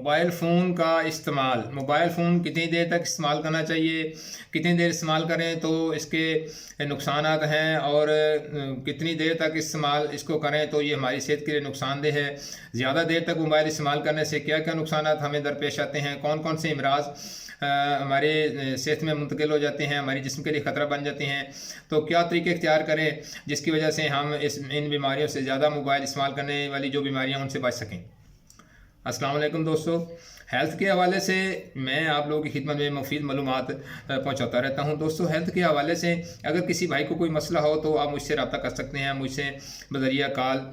Mobile phone का इस्तेमाल, mobile phone कितनी देर तक इस्तेमाल करना चाहिए, कितनी देर इस्तेमाल करें तो इसके नुकसानात हैं, और कितनी देर तक इस्तेमाल इसको करें तो ये हमारी सेहत के लिए नुकसानदेह है। ज़्यादा देर तक मोबाइल इस्तेमाल करने से क्या क्या नुकसानात हमें दरपेश आते हैं, कौन कौन से अमराज हमारे सेहत में मुंतकिल हो जाते हैं, हमारी जिस्म के लिए ख़तरा बन जाते हैं, तो क्या तरीके इख्तियार करें जिसकी वजह से हम इन बीमारियों से, ज़्यादा मोबाइल इस्तेमाल करने वाली जो बीमारियाँ उनसे बच सकें। अस्सलाम वालेकुम दोस्तों, हेल्थ के हवाले से मैं आप लोगों की खिदमत में मुफीद मालूमात पहुंचाता रहता हूं। दोस्तों, हेल्थ के हवाले से अगर किसी भाई को कोई मसला हो तो आप मुझसे रब्ता कर सकते हैं। मुझसे बज़रिया कॉल,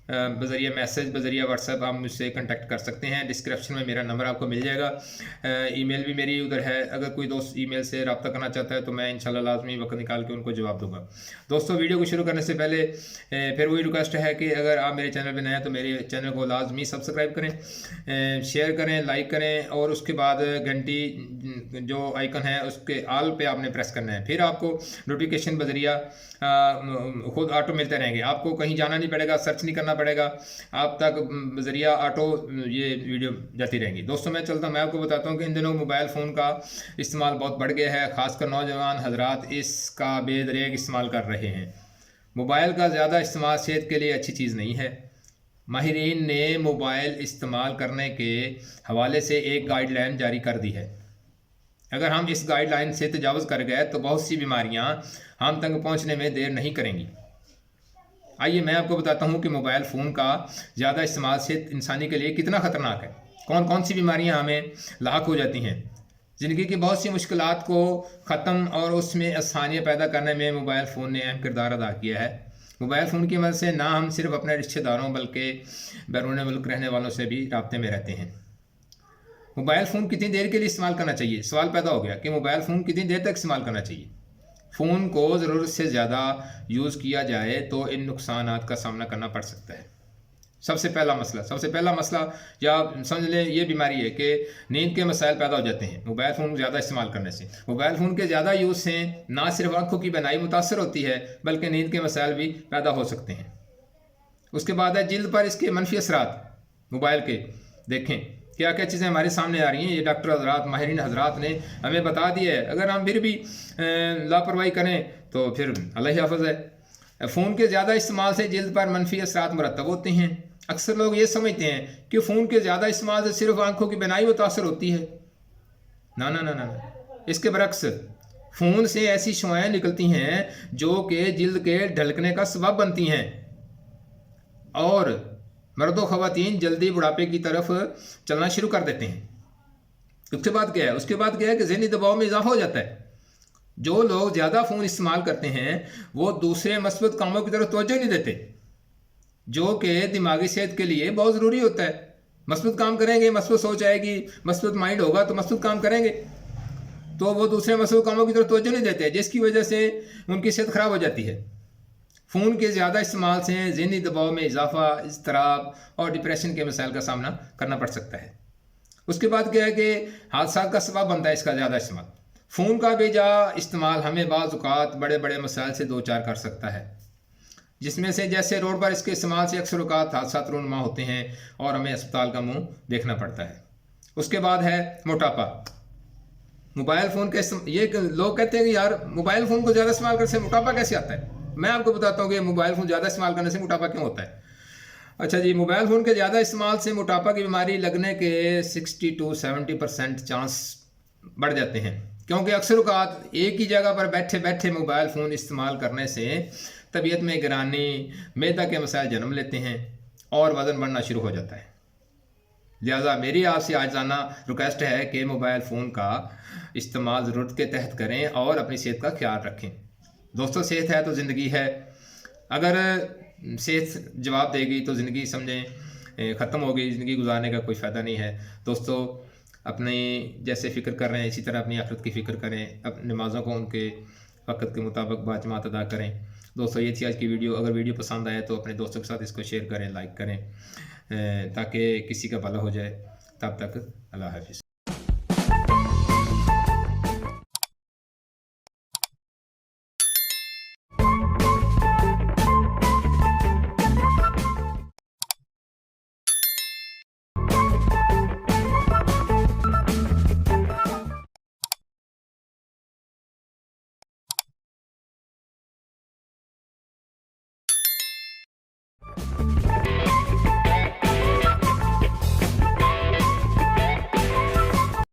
बज़रिया मैसेज, बज़रिया व्हाट्सएप आप मुझसे कांटेक्ट कर सकते हैं। डिस्क्रिप्शन में मेरा नंबर आपको मिल जाएगा। ईमेल भी मेरी उधर है। अगर कोई दोस्त ईमेल से रब्ता करना चाहता है तो मैं इंशाल्लाह लाजमी वक्त निकाल के उनको जवाब दूंगा। दोस्तों, वीडियो को शुरू करने से पहले फिर वही रिक्वेस्ट है कि अगर आप मेरे चैनल पर नए हैं तो मेरे चैनल को लाजमी सब्सक्राइब करें, शेयर करें, लाइक करें, और उसके बाद घंटी जो आइकन है उसके आल पे आपने प्रेस करना है। फिर आपको नोटिफिकेशन बज़रिया खुद ऑटो मिलते रहेंगे। आपको कहीं जाना नहीं पड़ेगा, सर्च नहीं करना पड़ेगा, आप तक बज़रिया ऑटो ये वीडियो जाती रहेंगी। दोस्तों, मैं आपको बताता हूँ कि इन दिनों मोबाइल फ़ोन का इस्तेमाल बहुत बढ़ गया है। ख़ासकर नौजवान हजरात इसका बेदरेग इस्तेमाल कर रहे हैं। मोबाइल का ज़्यादा इस्तेमाल सेहत के लिए अच्छी चीज़ नहीं है। माहिरीन ने मोबाइल इस्तेमाल करने के हवाले से एक गाइडलाइन जारी कर दी है। अगर हम इस गाइडलाइन से तजावज़ कर गए तो बहुत सी बीमारियां हम तक पहुंचने में देर नहीं करेंगी। आइए मैं आपको बताता हूं कि मोबाइल फ़ोन का ज़्यादा इस्तेमाल सेहत इंसानी के लिए कितना ख़तरनाक है, कौन कौन सी बीमारियां हमें लाक हो जाती हैं। ज़िंदगी की बहुत सी मुश्किलात को ख़त्म और उसमें आसानियाँ पैदा करने में मोबाइल फ़ोन ने अहम किरदार अदा किया है। मोबाइल फ़ोन की मदद से ना हम सिर्फ अपने रिश्तेदारों बल्कि बैरून मुल्क रहने वालों से भी राब्ते में रहते हैं। मोबाइल फ़ोन कितनी देर के लिए इस्तेमाल करना चाहिए, सवाल पैदा हो गया कि मोबाइल फ़ोन कितनी देर तक इस्तेमाल करना चाहिए। फ़ोन को ज़रूरत से ज़्यादा यूज़ किया जाए तो इन नुकसानात का सामना करना पड़ सकता है। सबसे पहला मसला या समझ लें ये बीमारी है कि नींद के मसाइल पैदा हो जाते हैं मोबाइल फ़ोन ज़्यादा इस्तेमाल करने से। मोबाइल फ़ोन के ज़्यादा यूज़ से ना सिर्फ आँखों की बनाई मुतासर होती है बल्कि नींद के मसाइल भी पैदा हो सकते हैं। उसके बाद है जिल्द पर इसके मनफी असरात मोबाइल के। देखें क्या क्या चीज़ें हमारे सामने आ रही हैं, ये डॉक्टर हजरात, माहिरीन हजरात ने हमें बता दिया है। अगर हम फिर भी लापरवाही करें तो फिर अल्लाह ही हाफ़िज़ है। फ़ोन के ज़्यादा इस्तेमाल से जिल्द पर मनफी असरात मुरतब होते हैं। अक्सर लोग ये समझते हैं कि फ़ोन के ज़्यादा इस्तेमाल से सिर्फ आँखों की बनाई मुतासर होती है। ना ना ना ना ना, इसके बरक्स फ़ोन से ऐसी शुआएँ निकलती हैं जो कि जिल्द के ढलकने का सबब बनती हैं, और मर्द व ख़वातीन जल्दी बुढ़ापे की तरफ चलना शुरू कर देते हैं। उसके बाद क्या है कि ज़हनी दबाव में इजाफा हो जाता है। जो लोग ज़्यादा फ़ोन इस्तेमाल करते हैं वो दूसरे मस्बत कामों की तरफ तवज्जो नहीं देते, जो कि दिमागी सेहत के लिए बहुत ज़रूरी होता है। मस्बत काम करेंगे, मस्बत सोच आएगी, मस्बत माइंड होगा तो मस्बत काम करेंगे, तो वो दूसरे मस्बत कामों की तरफ तवज्जो नहीं देते, जिसकी वजह से उनकी सेहत ख़राब हो जाती है। फ़ोन के ज़्यादा इस्तेमाल से ज़हनी दबाव में इजाफा, इज़्तिराब और डिप्रेशन के मसाइल का सामना करना पड़ सकता है। उसके बाद क्या है कि हादसात का सबब बनता है इसका ज़्यादा इस्तेमाल। फ़ोन का बेजा इस्तेमाल हमें बाज़ औक़ात बड़े बड़े मसाइल से दो चार कर सकता है, जिसमें से जैसे रोड पर इसके इस्तेमाल से अक्सर औक़ात हादसात रूनुमा होते हैं और हमें अस्पताल का मुँह देखना पड़ता है। उसके बाद है मोटापा। मोबाइल फ़ोन के ये लोग कहते हैं कि यार मोबाइल फ़ोन को ज़्यादा इस्तेमाल करने से मोटापा कैसे आता है। मैं आपको बताता हूँ कि मोबाइल फ़ोन ज़्यादा इस्तेमाल करने से मोटापा क्यों होता है। अच्छा जी, मोबाइल फ़ोन के ज़्यादा इस्तेमाल से मोटापा की बीमारी लगने के 60 to 70% चांस बढ़ जाते हैं, क्योंकि अक्सर औक़ात एक ही जगह पर बैठे बैठे मोबाइल फ़ोन इस्तेमाल करने से तबीयत में गिरानी, मैदा के मसाइल जन्म लेते हैं और वज़न बढ़ना शुरू हो जाता है। लिहाजा मेरी आपसे आजाना रिक्वेस्ट है कि मोबाइल फ़ोन का इस्तेमाल ज़रूरत के तहत करें और अपनी सेहत का ख्याल रखें। दोस्तों, सेहत है तो ज़िंदगी है। अगर सेहत जवाब देगी तो ज़िंदगी समझें ख़त्म हो गई, ज़िंदगी गुजारने का कोई फ़ायदा नहीं है। दोस्तों, अपनी जैसे फ़िक्र कर रहे हैं इसी तरह अपनी आखिरत की फ़िक्र करें। अपनी नमाज़ों को उनके वक़्त के मुताबिक बाजमात अदा करें। दोस्तों, ये थी आज की वीडियो। अगर वीडियो पसंद आए तो अपने दोस्तों के साथ इसको शेयर करें, लाइक करें, ताकि किसी का भला हो जाए। तब तक अल्लाह हाफ़िज़।